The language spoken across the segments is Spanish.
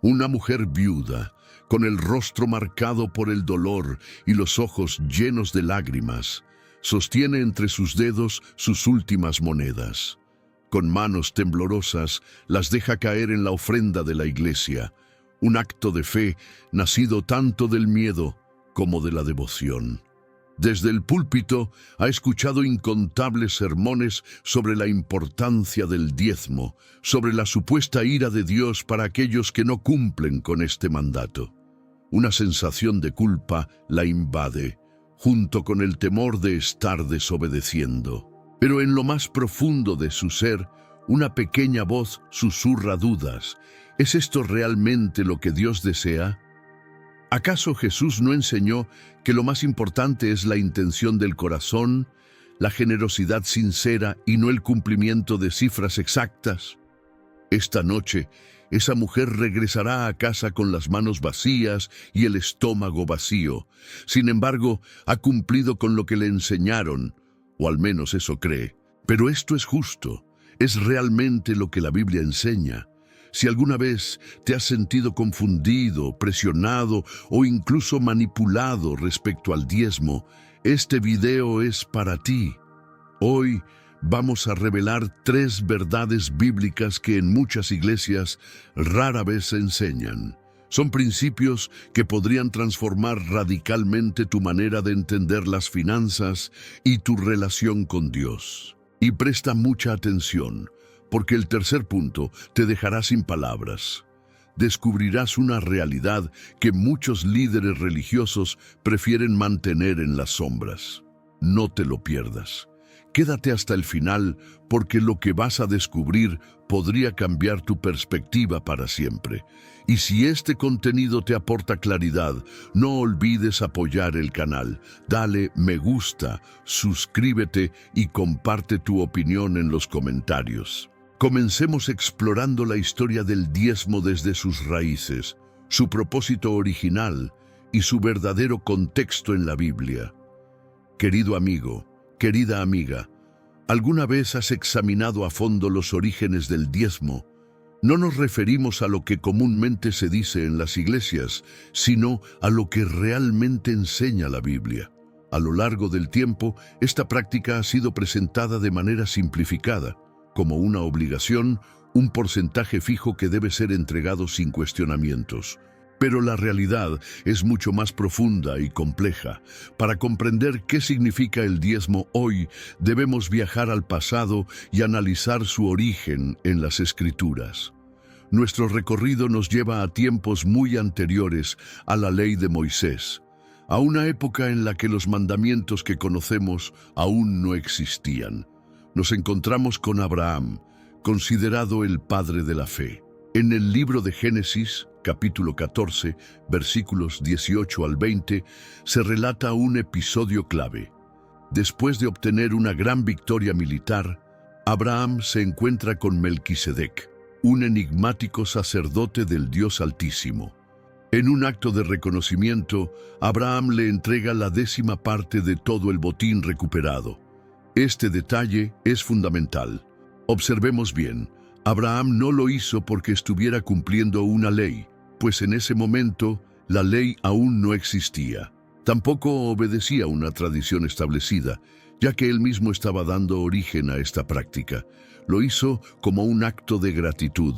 Una mujer viuda, con el rostro marcado por el dolor y los ojos llenos de lágrimas, sostiene entre sus dedos sus últimas monedas. Con manos temblorosas las deja caer en la ofrenda de la iglesia, un acto de fe nacido tanto del miedo como de la devoción. Desde el púlpito ha escuchado incontables sermones sobre la importancia del diezmo, sobre la supuesta ira de Dios para aquellos que no cumplen con este mandato. Una sensación de culpa la invade, junto con el temor de estar desobedeciendo. Pero en lo más profundo de su ser, una pequeña voz susurra dudas. ¿Es esto realmente lo que Dios desea? ¿Acaso Jesús no enseñó que lo más importante es la intención del corazón, la generosidad sincera y no el cumplimiento de cifras exactas? Esta noche, esa mujer regresará a casa con las manos vacías y el estómago vacío. Sin embargo, ha cumplido con lo que le enseñaron, o al menos eso cree. Pero esto es justo, es realmente lo que la Biblia enseña. Si alguna vez te has sentido confundido, presionado o incluso manipulado respecto al diezmo, este video es para ti. Hoy vamos a revelar 3 verdades bíblicas que en muchas iglesias rara vez se enseñan. Son principios que podrían transformar radicalmente tu manera de entender las finanzas y tu relación con Dios. Y presta mucha atención, porque el tercer punto te dejará sin palabras. Descubrirás una realidad que muchos líderes religiosos prefieren mantener en las sombras. No te lo pierdas. Quédate hasta el final, porque lo que vas a descubrir podría cambiar tu perspectiva para siempre. Y si este contenido te aporta claridad, no olvides apoyar el canal. Dale me gusta, suscríbete y comparte tu opinión en los comentarios. Comencemos explorando la historia del diezmo desde sus raíces, su propósito original y su verdadero contexto en la Biblia. Querido amigo, querida amiga, ¿alguna vez has examinado a fondo los orígenes del diezmo? No nos referimos a lo que comúnmente se dice en las iglesias, sino a lo que realmente enseña la Biblia. A lo largo del tiempo, esta práctica ha sido presentada de manera simplificada, como una obligación, un porcentaje fijo que debe ser entregado sin cuestionamientos. Pero la realidad es mucho más profunda y compleja. Para comprender qué significa el diezmo hoy, debemos viajar al pasado y analizar su origen en las Escrituras. Nuestro recorrido nos lleva a tiempos muy anteriores a la ley de Moisés, a una época en la que los mandamientos que conocemos aún no existían. Nos encontramos con Abraham, considerado el padre de la fe. En el libro de Génesis, capítulo 14, versículos 18 al 20, se relata un episodio clave. Después de obtener una gran victoria militar, Abraham se encuentra con Melquisedec, un enigmático sacerdote del Dios Altísimo. En un acto de reconocimiento, Abraham le entrega la 10ª parte de todo el botín recuperado. Este detalle es fundamental. Observemos bien, Abraham no lo hizo porque estuviera cumpliendo una ley, pues en ese momento la ley aún no existía. Tampoco obedecía una tradición establecida, ya que él mismo estaba dando origen a esta práctica. Lo hizo como un acto de gratitud,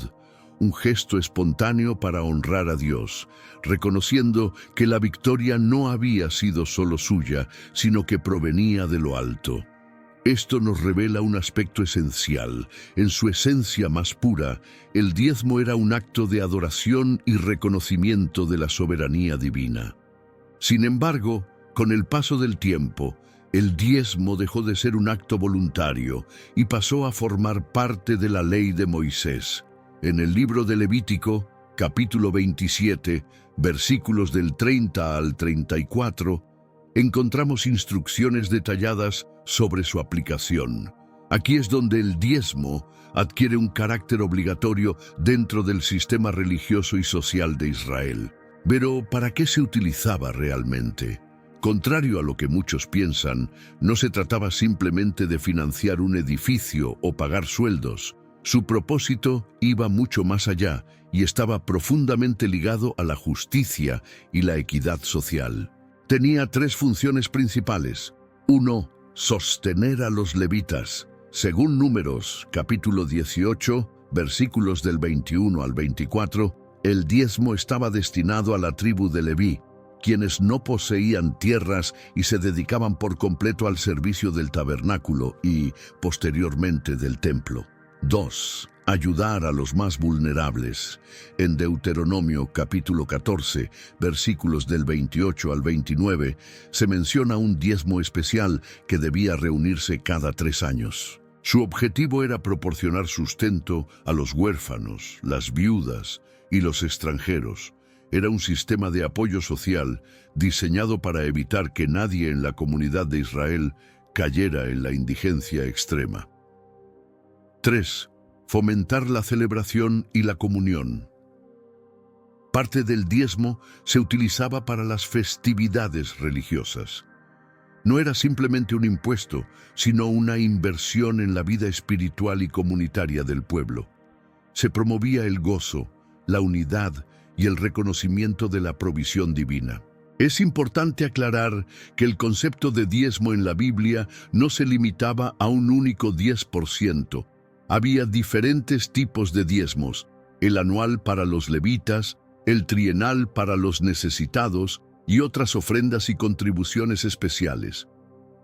un gesto espontáneo para honrar a Dios, reconociendo que la victoria no había sido solo suya, sino que provenía de lo alto. Esto nos revela un aspecto esencial. En su esencia más pura, el diezmo era un acto de adoración y reconocimiento de la soberanía divina. Sin embargo, con el paso del tiempo, el diezmo dejó de ser un acto voluntario y pasó a formar parte de la ley de Moisés. En el libro de Levítico, capítulo 27, versículos del 30 al 34, encontramos instrucciones detalladas sobre su aplicación. Aquí es donde el diezmo adquiere un carácter obligatorio dentro del sistema religioso y social de Israel. Pero, ¿para qué se utilizaba realmente? Contrario a lo que muchos piensan, no se trataba simplemente de financiar un edificio o pagar sueldos. Su propósito iba mucho más allá y estaba profundamente ligado a la justicia y la equidad social. Tenía tres funciones principales. 1. Sostener a los levitas. Según Números, capítulo 18, versículos del 21 al 24, el diezmo estaba destinado a la tribu de Leví, quienes no poseían tierras y se dedicaban por completo al servicio del tabernáculo y, posteriormente, del templo. 2. Ayudar a los más vulnerables. En Deuteronomio capítulo 14, versículos del 28 al 29, se menciona un diezmo especial que debía reunirse cada 3 años. Su objetivo era proporcionar sustento a los huérfanos, las viudas y los extranjeros. Era un sistema de apoyo social diseñado para evitar que nadie en la comunidad de Israel cayera en la indigencia extrema. 3. Fomentar la celebración y la comunión. Parte del diezmo se utilizaba para las festividades religiosas. No era simplemente un impuesto, sino una inversión en la vida espiritual y comunitaria del pueblo. Se promovía el gozo, la unidad y el reconocimiento de la provisión divina. Es importante aclarar que el concepto de diezmo en la Biblia no se limitaba a un único 10%. Había diferentes tipos de diezmos: el anual para los levitas, el trienal para los necesitados y otras ofrendas y contribuciones especiales.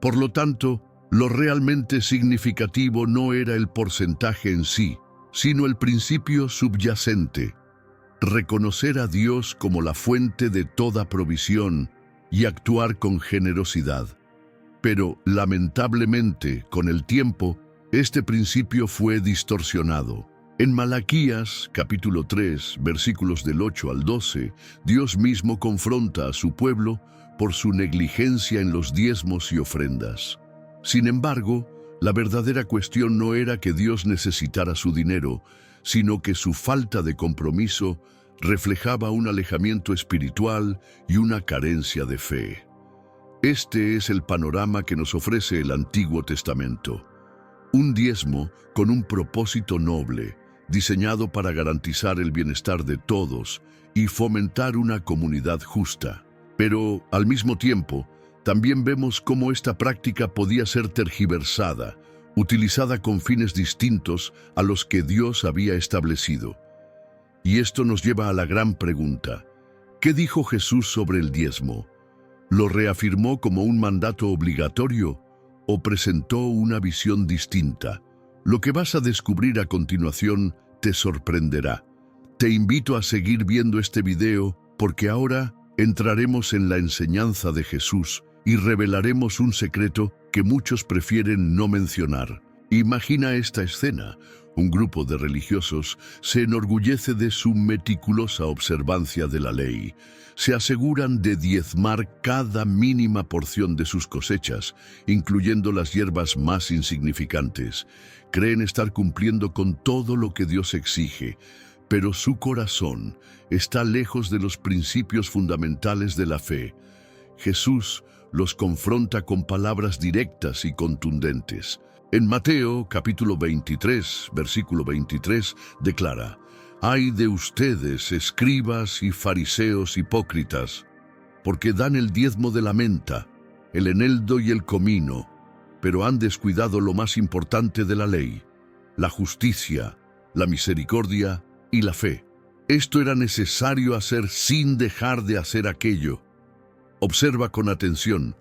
Por lo tanto, lo realmente significativo no era el porcentaje en sí, sino el principio subyacente: reconocer a Dios como la fuente de toda provisión y actuar con generosidad. Pero, lamentablemente, con el tiempo, este principio fue distorsionado. En Malaquías, capítulo 3, versículos del 8 al 12, Dios mismo confronta a su pueblo por su negligencia en los diezmos y ofrendas. Sin embargo, la verdadera cuestión no era que Dios necesitara su dinero, sino que su falta de compromiso reflejaba un alejamiento espiritual y una carencia de fe. Este es el panorama que nos ofrece el Antiguo Testamento. Un diezmo con un propósito noble, diseñado para garantizar el bienestar de todos y fomentar una comunidad justa. Pero, al mismo tiempo, también vemos cómo esta práctica podía ser tergiversada, utilizada con fines distintos a los que Dios había establecido. Y esto nos lleva a la gran pregunta: ¿qué dijo Jesús sobre el diezmo? ¿Lo reafirmó como un mandato obligatorio o presentó una visión distinta? Lo que vas a descubrir a continuación te sorprenderá. Te invito a seguir viendo este video porque ahora entraremos en la enseñanza de Jesús y revelaremos un secreto que muchos prefieren no mencionar. Imagina esta escena. Un grupo de religiosos se enorgullece de su meticulosa observancia de la ley. Se aseguran de diezmar cada mínima porción de sus cosechas, incluyendo las hierbas más insignificantes. Creen estar cumpliendo con todo lo que Dios exige, pero su corazón está lejos de los principios fundamentales de la fe. Jesús los confronta con palabras directas y contundentes. En Mateo, capítulo 23, versículo 23, declara: «Ay de ustedes, escribas y fariseos hipócritas, porque dan el diezmo de la menta, el eneldo y el comino, pero han descuidado lo más importante de la ley, la justicia, la misericordia y la fe». Esto era necesario hacer sin dejar de hacer aquello. Observa con atención.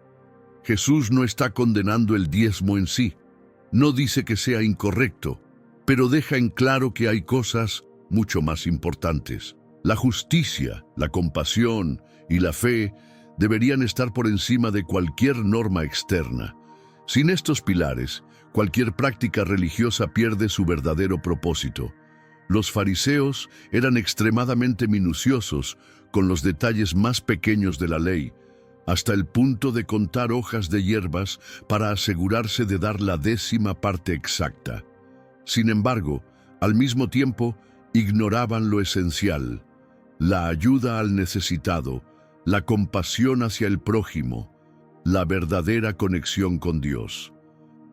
Jesús no está condenando el diezmo en sí. No dice que sea incorrecto, pero deja en claro que hay cosas mucho más importantes. La justicia, la compasión y la fe deberían estar por encima de cualquier norma externa. Sin estos pilares, cualquier práctica religiosa pierde su verdadero propósito. Los fariseos eran extremadamente minuciosos con los detalles más pequeños de la ley, hasta el punto de contar hojas de hierbas para asegurarse de dar la 10ª parte exacta. Sin embargo, al mismo tiempo, ignoraban lo esencial: la ayuda al necesitado, la compasión hacia el prójimo, la verdadera conexión con Dios.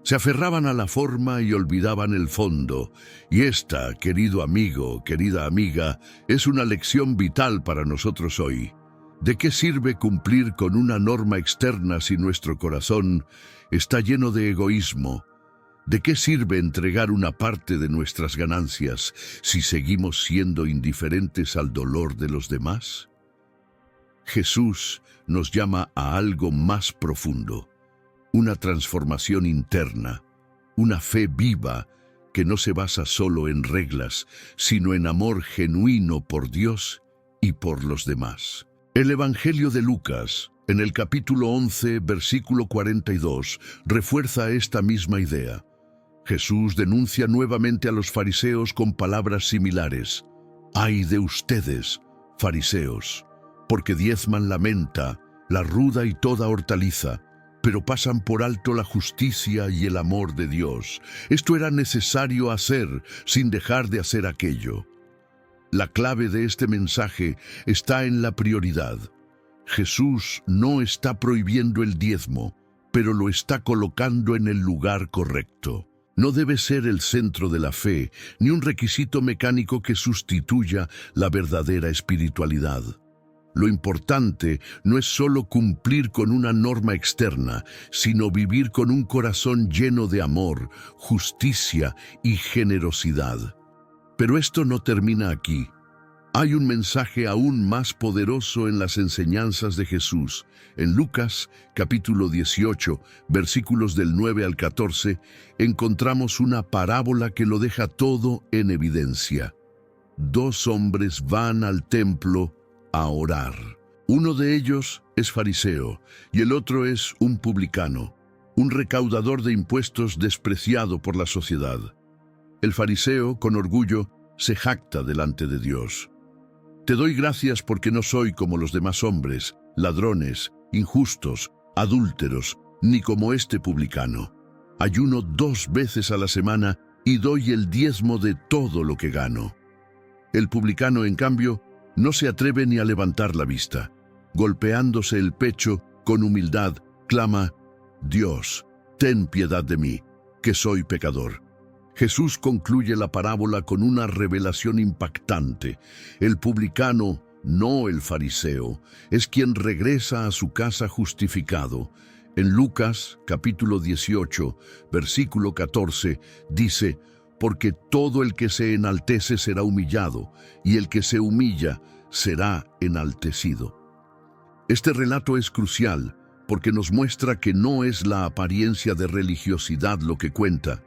Se aferraban a la forma y olvidaban el fondo. Y esta, querido amigo, querida amiga, es una lección vital para nosotros hoy. ¿De qué sirve cumplir con una norma externa si nuestro corazón está lleno de egoísmo? ¿De qué sirve entregar una parte de nuestras ganancias si seguimos siendo indiferentes al dolor de los demás? Jesús nos llama a algo más profundo, una transformación interna, una fe viva que no se basa solo en reglas, sino en amor genuino por Dios y por los demás. El Evangelio de Lucas, en el capítulo 11, versículo 42, refuerza esta misma idea. Jesús denuncia nuevamente a los fariseos con palabras similares. «Ay de ustedes, fariseos, porque diezman la menta, la ruda y toda hortaliza, pero pasan por alto la justicia y el amor de Dios. Esto era necesario hacer sin dejar de hacer aquello». La clave de este mensaje está en la prioridad. Jesús no está prohibiendo el diezmo, pero lo está colocando en el lugar correcto. No debe ser el centro de la fe, ni un requisito mecánico que sustituya la verdadera espiritualidad. Lo importante no es solo cumplir con una norma externa, sino vivir con un corazón lleno de amor, justicia y generosidad. Pero esto no termina aquí. Hay un mensaje aún más poderoso en las enseñanzas de Jesús. En Lucas, capítulo 18, versículos del 9 al 14, encontramos una parábola que lo deja todo en evidencia. Dos hombres van al templo a orar. Uno de ellos es fariseo y el otro es un publicano, un recaudador de impuestos despreciado por la sociedad. El fariseo, con orgullo, se jacta delante de Dios. «Te doy gracias porque no soy como los demás hombres, ladrones, injustos, adúlteros, ni como este publicano. Ayuno 2 veces a la semana y doy el diezmo de todo lo que gano». El publicano, en cambio, no se atreve ni a levantar la vista. Golpeándose el pecho, con humildad, clama: «Dios, ten piedad de mí, que soy pecador». Jesús concluye la parábola con una revelación impactante. El publicano, no el fariseo, es quien regresa a su casa justificado. En Lucas, capítulo 18, versículo 14, dice: «Porque todo el que se enaltece será humillado, y el que se humilla será enaltecido». Este relato es crucial porque nos muestra que no es la apariencia de religiosidad lo que cuenta,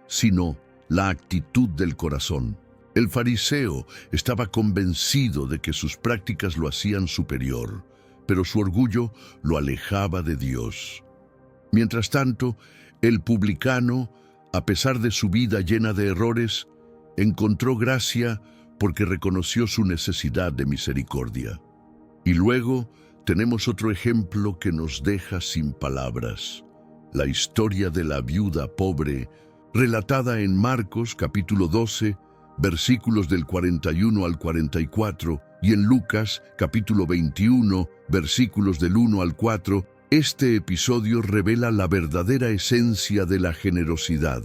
sino la actitud del corazón. El fariseo estaba convencido de que sus prácticas lo hacían superior, pero su orgullo lo alejaba de Dios. Mientras tanto, el publicano, a pesar de su vida llena de errores, encontró gracia porque reconoció su necesidad de misericordia. Y luego tenemos otro ejemplo que nos deja sin palabras: la historia de la viuda pobre, relatada en Marcos capítulo 12, versículos del 41 al 44, y en Lucas capítulo 21, versículos del 1 al 4, este episodio revela la verdadera esencia de la generosidad.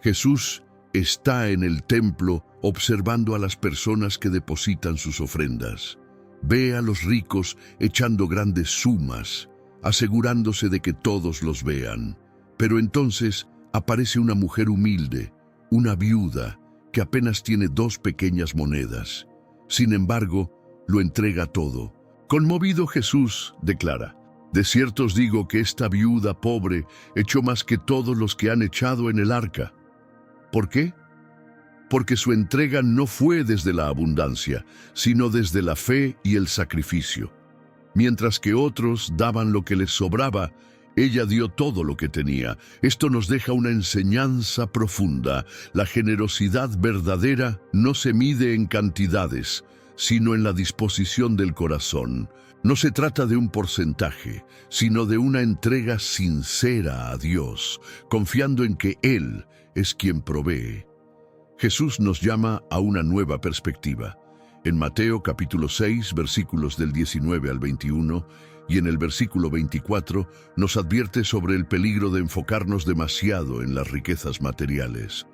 Jesús está en el templo observando a las personas que depositan sus ofrendas. Ve a los ricos echando grandes sumas, asegurándose de que todos los vean. Pero entonces aparece una mujer humilde, una viuda, que apenas tiene 2 pequeñas monedas. Sin embargo, lo entrega todo. Conmovido, Jesús declara: «De cierto os digo que esta viuda pobre echó más que todos los que han echado en el arca». ¿Por qué? Porque su entrega no fue desde la abundancia, sino desde la fe y el sacrificio. Mientras que otros daban lo que les sobraba, ella dio todo lo que tenía. Esto nos deja una enseñanza profunda. La generosidad verdadera no se mide en cantidades, sino en la disposición del corazón. No se trata de un porcentaje, sino de una entrega sincera a Dios, confiando en que Él es quien provee. Jesús nos llama a una nueva perspectiva. En Mateo capítulo 6, versículos del 19 al 21, y en el versículo 24 nos advierte sobre el peligro de enfocarnos demasiado en las riquezas materiales.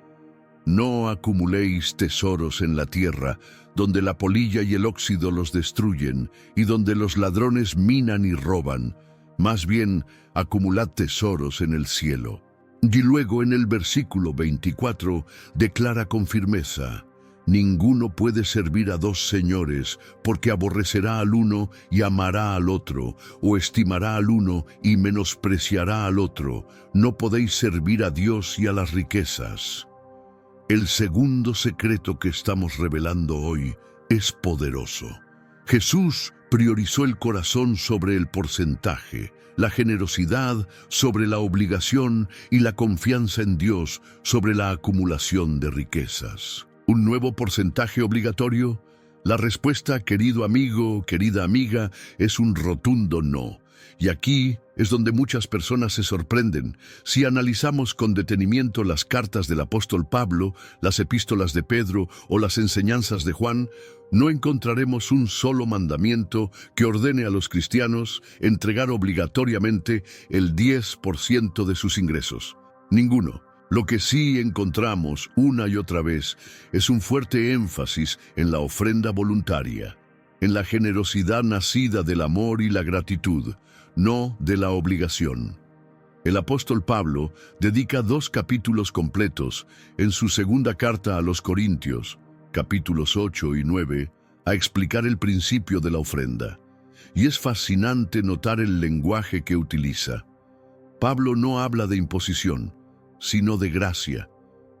No acumuléis tesoros en la tierra, donde la polilla y el óxido los destruyen, y donde los ladrones minan y roban. Más bien, acumulad tesoros en el cielo. Y luego en el versículo 24 declara con firmeza: ninguno puede servir a dos señores, porque aborrecerá al uno y amará al otro, o estimará al uno y menospreciará al otro. No podéis servir a Dios y a las riquezas. El segundo secreto que estamos revelando hoy es poderoso. Jesús priorizó el corazón sobre el porcentaje, la generosidad sobre la obligación y la confianza en Dios sobre la acumulación de riquezas. ¿Un nuevo porcentaje obligatorio? La respuesta, querido amigo, querida amiga, es un rotundo no. Y aquí es donde muchas personas se sorprenden. Si analizamos con detenimiento las cartas del apóstol Pablo, las epístolas de Pedro o las enseñanzas de Juan, no encontraremos un solo mandamiento que ordene a los cristianos entregar obligatoriamente el 10% de sus ingresos. Ninguno. Lo que sí encontramos una y otra vez es un fuerte énfasis en la ofrenda voluntaria, en la generosidad nacida del amor y la gratitud, no de la obligación. El apóstol Pablo dedica 2 capítulos completos en su segunda carta a los Corintios, capítulos 8 y 9, a explicar el principio de la ofrenda. Y es fascinante notar el lenguaje que utiliza. Pablo no habla de imposición, sino de gracia.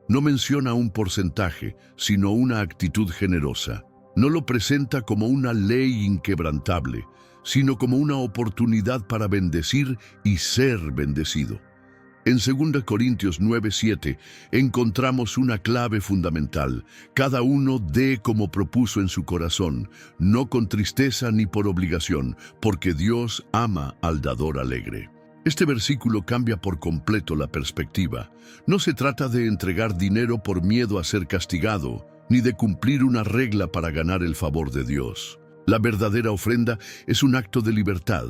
No menciona un porcentaje, sino una actitud generosa. No lo presenta como una ley inquebrantable, sino como una oportunidad para bendecir y ser bendecido. En 2 Corintios 9:7 encontramos una clave fundamental. Cada uno dé como propuso en su corazón, no con tristeza ni por obligación, porque Dios ama al dador alegre. Este versículo cambia por completo la perspectiva. No se trata de entregar dinero por miedo a ser castigado, ni de cumplir una regla para ganar el favor de Dios. La verdadera ofrenda es un acto de libertad,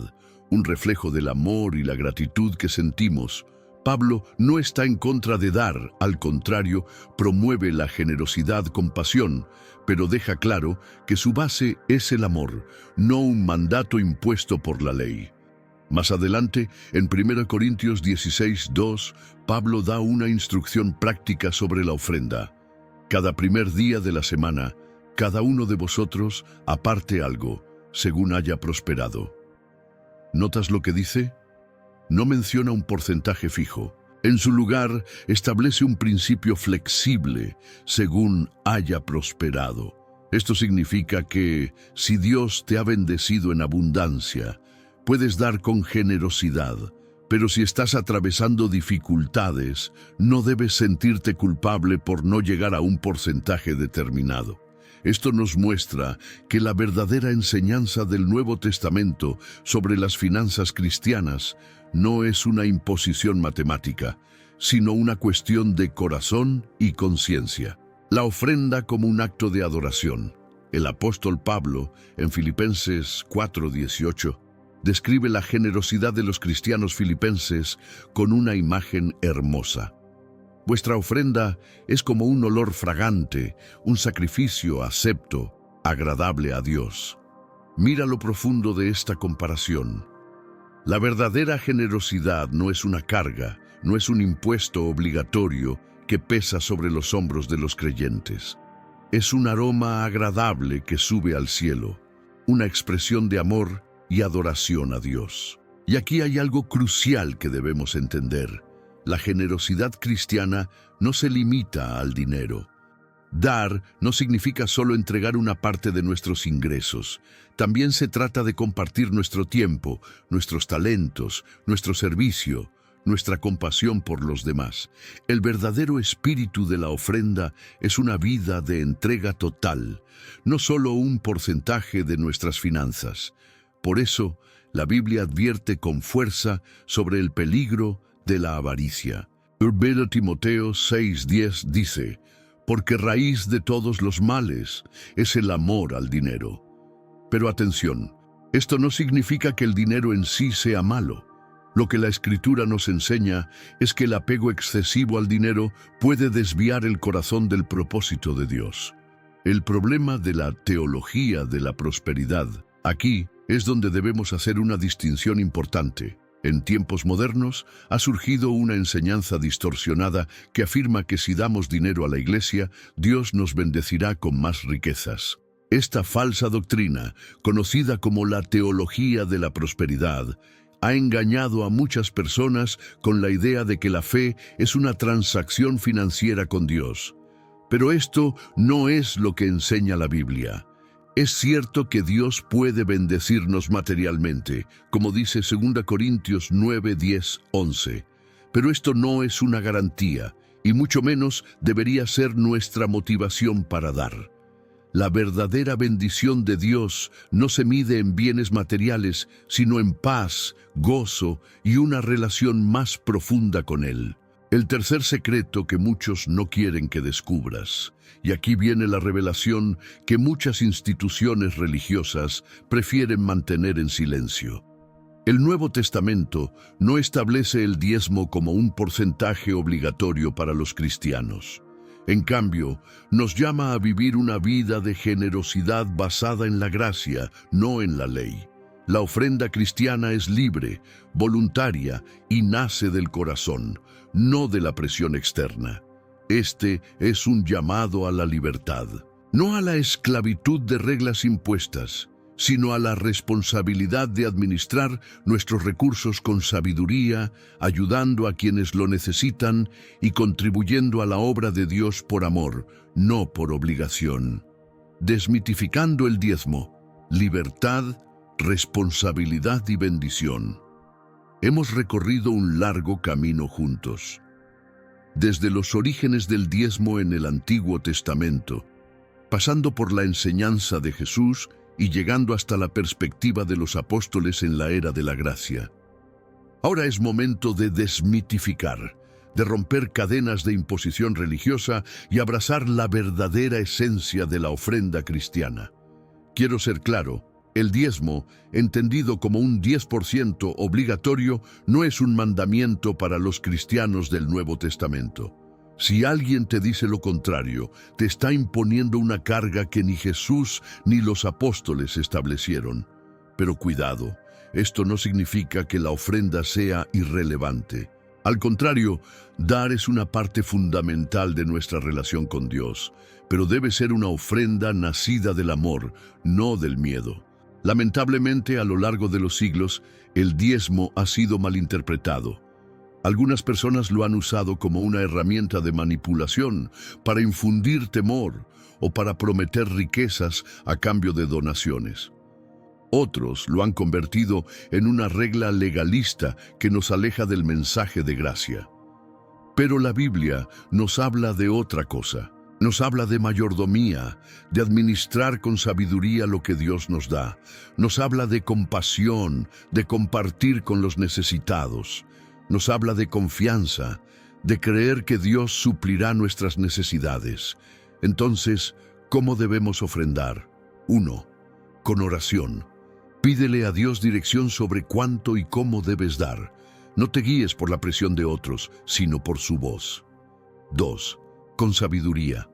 un reflejo del amor y la gratitud que sentimos. Pablo no está en contra de dar, al contrario, promueve la generosidad con pasión, pero deja claro que su base es el amor, no un mandato impuesto por la ley. Más adelante, en 1 Corintios 16:2, Pablo da una instrucción práctica sobre la ofrenda. Cada primer día de la semana, cada uno de vosotros aparte algo, según haya prosperado. ¿Notas lo que dice? No menciona un porcentaje fijo. En su lugar, establece un principio flexible, según haya prosperado. Esto significa que, si Dios te ha bendecido en abundancia, puedes dar con generosidad, pero si estás atravesando dificultades, no debes sentirte culpable por no llegar a un porcentaje determinado. Esto nos muestra que la verdadera enseñanza del Nuevo Testamento sobre las finanzas cristianas no es una imposición matemática, sino una cuestión de corazón y conciencia. La ofrenda como un acto de adoración. El apóstol Pablo, en Filipenses 4:18, describe la generosidad de los cristianos filipenses con una imagen hermosa. Vuestra ofrenda es como un olor fragante, un sacrificio acepto, agradable a Dios. Mira lo profundo de esta comparación. La verdadera generosidad no es una carga, no es un impuesto obligatorio que pesa sobre los hombros de los creyentes. Es un aroma agradable que sube al cielo, una expresión de amor y adoración a Dios. Y aquí hay algo crucial que debemos entender. La generosidad cristiana no se limita al dinero. Dar no significa solo entregar una parte de nuestros ingresos. También se trata de compartir nuestro tiempo, nuestros talentos, nuestro servicio, nuestra compasión por los demás. El verdadero espíritu de la ofrenda es una vida de entrega total, no solo un porcentaje de nuestras finanzas. Por eso, la Biblia advierte con fuerza sobre el peligro de la avaricia. 1 Timoteo 6:10 dice: porque raíz de todos los males es el amor al dinero. Pero atención, esto no significa que el dinero en sí sea malo. Lo que la Escritura nos enseña es que el apego excesivo al dinero puede desviar el corazón del propósito de Dios. El problema de la teología de la prosperidad aquí es donde debemos hacer una distinción importante. En tiempos modernos ha surgido una enseñanza distorsionada que afirma que si damos dinero a la iglesia, Dios nos bendecirá con más riquezas. Esta falsa doctrina, conocida como la teología de la prosperidad, ha engañado a muchas personas con la idea de que la fe es una transacción financiera con Dios. Pero esto no es lo que enseña la Biblia. Es cierto que Dios puede bendecirnos materialmente, como dice 2 Corintios 9, 10, 11. Pero esto no es una garantía, y mucho menos debería ser nuestra motivación para dar. La verdadera bendición de Dios no se mide en bienes materiales, sino en paz, gozo y una relación más profunda con Él. El tercer secreto que muchos no quieren que descubras, y aquí viene la revelación que muchas instituciones religiosas prefieren mantener en silencio. El Nuevo Testamento no establece el diezmo como un porcentaje obligatorio para los cristianos. En cambio, nos llama a vivir una vida de generosidad basada en la gracia, no en la ley. La ofrenda cristiana es libre, voluntaria y nace del corazón, no de la presión externa. Este es un llamado a la libertad, no a la esclavitud de reglas impuestas, sino a la responsabilidad de administrar nuestros recursos con sabiduría, ayudando a quienes lo necesitan y contribuyendo a la obra de Dios por amor, no por obligación. Desmitificando el diezmo, libertad, responsabilidad y bendición. Hemos recorrido un largo camino juntos. Desde los orígenes del diezmo en el Antiguo Testamento, pasando por la enseñanza de Jesús y llegando hasta la perspectiva de los apóstoles en la era de la gracia. Ahora es momento de desmitificar, de romper cadenas de imposición religiosa y abrazar la verdadera esencia de la ofrenda cristiana. Quiero ser claro, el diezmo, entendido como un 10% obligatorio, no es un mandamiento para los cristianos del Nuevo Testamento. Si alguien te dice lo contrario, te está imponiendo una carga que ni Jesús ni los apóstoles establecieron. Pero cuidado, esto no significa que la ofrenda sea irrelevante. Al contrario, dar es una parte fundamental de nuestra relación con Dios, pero debe ser una ofrenda nacida del amor, no del miedo. Lamentablemente, a lo largo de los siglos, el diezmo ha sido malinterpretado. Algunas personas lo han usado como una herramienta de manipulación para infundir temor o para prometer riquezas a cambio de donaciones. Otros lo han convertido en una regla legalista que nos aleja del mensaje de gracia. Pero la Biblia nos habla de otra cosa. Nos habla de mayordomía, de administrar con sabiduría lo que Dios nos da. Nos habla de compasión, de compartir con los necesitados. Nos habla de confianza, de creer que Dios suplirá nuestras necesidades. Entonces, ¿cómo debemos ofrendar? 1. Con oración. Pídele a Dios dirección sobre cuánto y cómo debes dar. No te guíes por la presión de otros, sino por su voz. 2. Con sabiduría.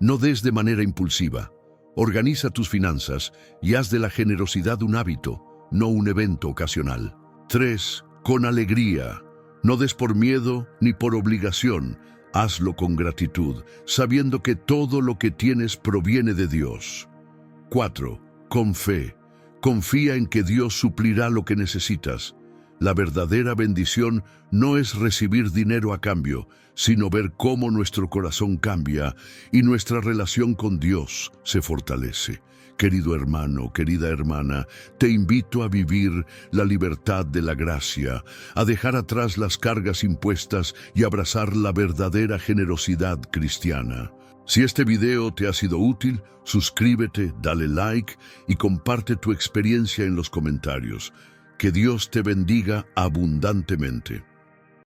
No des de manera impulsiva. Organiza tus finanzas y haz de la generosidad un hábito, no un evento ocasional. 3. Con alegría. No des por miedo ni por obligación. Hazlo con gratitud, sabiendo que todo lo que tienes proviene de Dios. 4. Con fe. Confía en que Dios suplirá lo que necesitas. La verdadera bendición no es recibir dinero a cambio, sino ver cómo nuestro corazón cambia y nuestra relación con Dios se fortalece. Querido hermano, querida hermana, te invito a vivir la libertad de la gracia, a dejar atrás las cargas impuestas y abrazar la verdadera generosidad cristiana. Si este video te ha sido útil, suscríbete, dale like y comparte tu experiencia en los comentarios. Que Dios te bendiga abundantemente.